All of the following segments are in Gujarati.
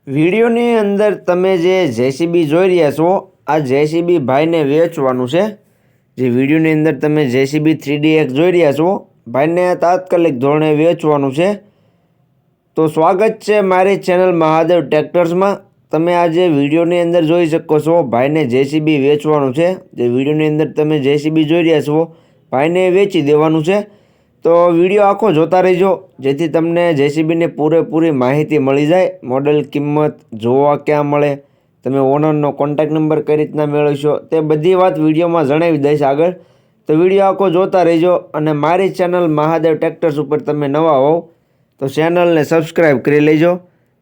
વિડીયોની અંદર તમે જે જેસીબી જોઈ રહ્યા છો, આ જેસીબી ભાઈને વેચવાનું છે। જે વિડીયોની અંદર તમે જેસીબી 3DX જોઈ રહ્યા છો, ભાઈને તાત્કાલિક ધોરણે વેચવાનું છે। તો સ્વાગત છે મારી ચેનલ મહાદેવ ટ્રેક્ટર્સમાં। તમે આજે વિડીયોની અંદર જોઈ શકો છો, ભાઈને જેસીબી વેચવાનું છે। જે વિડીયોની અંદર તમે જેસીબી જોઈ રહ્યા છો, ભાઈને વેચી દેવાનું છે। તો વિડીયો આખો જોતા રહેજો, જેથી તમને જેસીબીની પૂરેપૂરી માહિતી મળી જાય। મોડલ, કિંમત, જોવા ક્યાં મળે, તમે ઓનરનો કોન્ટેક્ટ નંબર કઈ રીતના મેળવશો, તે બધી વાત વિડીયોમાં જણાવી દઈશ આગળ। તો વિડીયો આખો જોતા રહેજો। અને મારી ચેનલ મહાદેવ ટ્રેક્ટર્સ ઉપર તમે નવા હોવ તો ચેનલને સબસ્ક્રાઈબ કરી લેજો,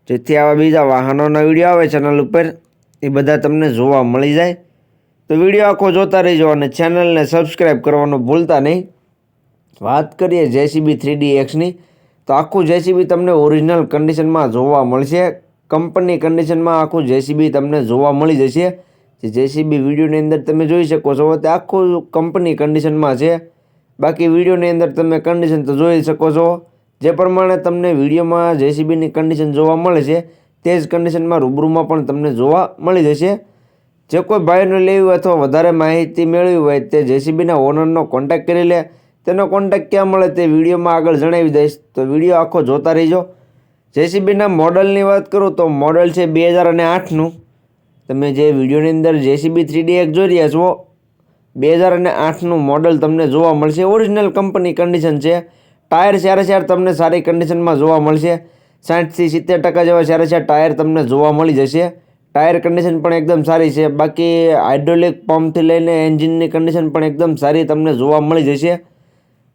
જેથી આવા બીજા વાહનોના વિડીયો આવે ચેનલ ઉપર એ બધા તમને જોવા મળી જાય। તો વિડીયો આખો જોતા રહેજો અને ચેનલને સબસ્ક્રાઈબ કરવાનું ભૂલતા નહીં। વાત કરીએ જેસીબી 3DXની, તો આખું જેસીબી તમને ઓરિજિનલ કન્ડિશનમાં જોવા મળશે। કંપની કન્ડિશનમાં આખું જેસીબી તમને જોવા મળી જશે। જે જેસીબી વિડીયોની અંદર તમે જોઈ શકો છો, તે આખું કંપની કન્ડિશનમાં છે। બાકી વિડીયોની અંદર તમે કન્ડિશન તો જોઈ શકો છો, જે પ્રમાણે તમને વિડીયોમાં જેસીબીની કન્ડિશન જોવા મળે છે, તે જ કન્ડિશનમાં રૂબરૂમાં પણ તમને જોવા મળી જશે। જે કોઈ ભાઈને લેવી હોય અથવા વધારે માહિતી મેળવી હોય, તે જેસીબીના ઓનરનો કોન્ટેક્ટ કરી લે। તેનો કોન્ટેક્ટ ક્યાં મળે તે વિડીયોમાં આગળ જણાવી દઈશ, તો વિડીયો આખો જોતા રહેજો। જેસીબીના મોડલની વાત કરું તો મોડલ છે 2008નું। તમે જે વિડીયોની અંદર જેસીબી 3DX જોઈ રહ્યા છો, 2008નું મોડલ તમને જોવા મળશે। ઓરિજિનલ કંપની કન્ડિશન છે। ટાયર ચારે તમને સારી કન્ડિશનમાં જોવા મળશે। 60થી 70% જેવા ચારે ટાયર તમને જોવા મળી જશે। ટાયર કન્ડિશન પણ એકદમ સારી છે। બાકી હાઇડ્રોલિક પંપથી લઈને એન્જિનની કન્ડિશન પણ એકદમ સારી તમને જોવા મળી જશે।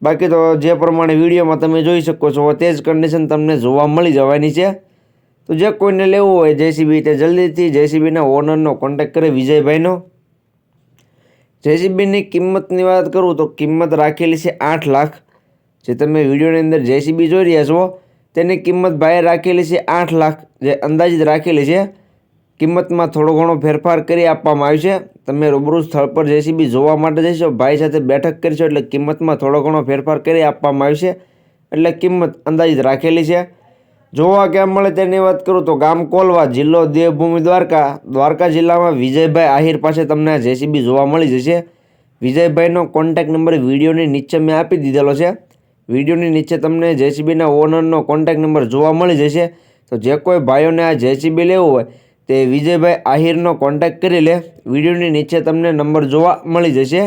બાકી તો જે પ્રમાણે વિડીયોમાં તમે જોઈ શકો છો, તે જ કન્ડિશન તમને જોવા મળી જવાની છે। તો જે કોઈને લેવું હોય જેસીબી, તે જલ્દીથી જેસીબીના ઓનરનો કોન્ટેક્ટ કરે, વિજયભાઈનો। જેસીબીની કિંમતની વાત કરું તો કિંમત રાખેલી છે 8 લાખ। જે તમે વિડીયોની અંદર જેસીબી જોઈ રહ્યા છો, તેની કિંમત ભાઈએ રાખેલી છે 8 લાખ, જે અંદાજિત રાખેલી છે। કિંમતમાં થોડો ઘણો ફેરફાર કરી આપવામાં આવ્યો છે। તમે રૂબરૂ સ્થળ પર જેસીબી જોવા માટે જશો, ભાઈ સાથે બેઠક કરશો, એટલે કિંમતમાં થોડો ઘણો ફેરફાર કરી આપવામાં આવ્યો છે। એટલે કિંમત અંદાજિત રાખેલી છે। જોવા ક્યાં મળે તેની વાત કરું તો ગામ કોલવા, જિલ્લો દેવભૂમિ, દ્વારકા જિલ્લામાં વિજયભાઈ આહિર પાસે તમને આ જેસીબી જોવા મળી જશે। વિજયભાઈનો કોન્ટેક્ટ નંબર વિડીયોની નીચે મેં આપી દીધેલો છે। વિડીયોની નીચે તમને જેસીબીના ઓનરનો કોન્ટેક્ટ નંબર જોવા મળી જશે। તો જે કોઈ ભાઈઓને આ જેસીબી લેવું હોય, તે વિજયભાઈ આહિરનો કોન્ટેક્ટ કરી લે। વિડીયોની નીચે તમને નંબર જોવા મળી જશે।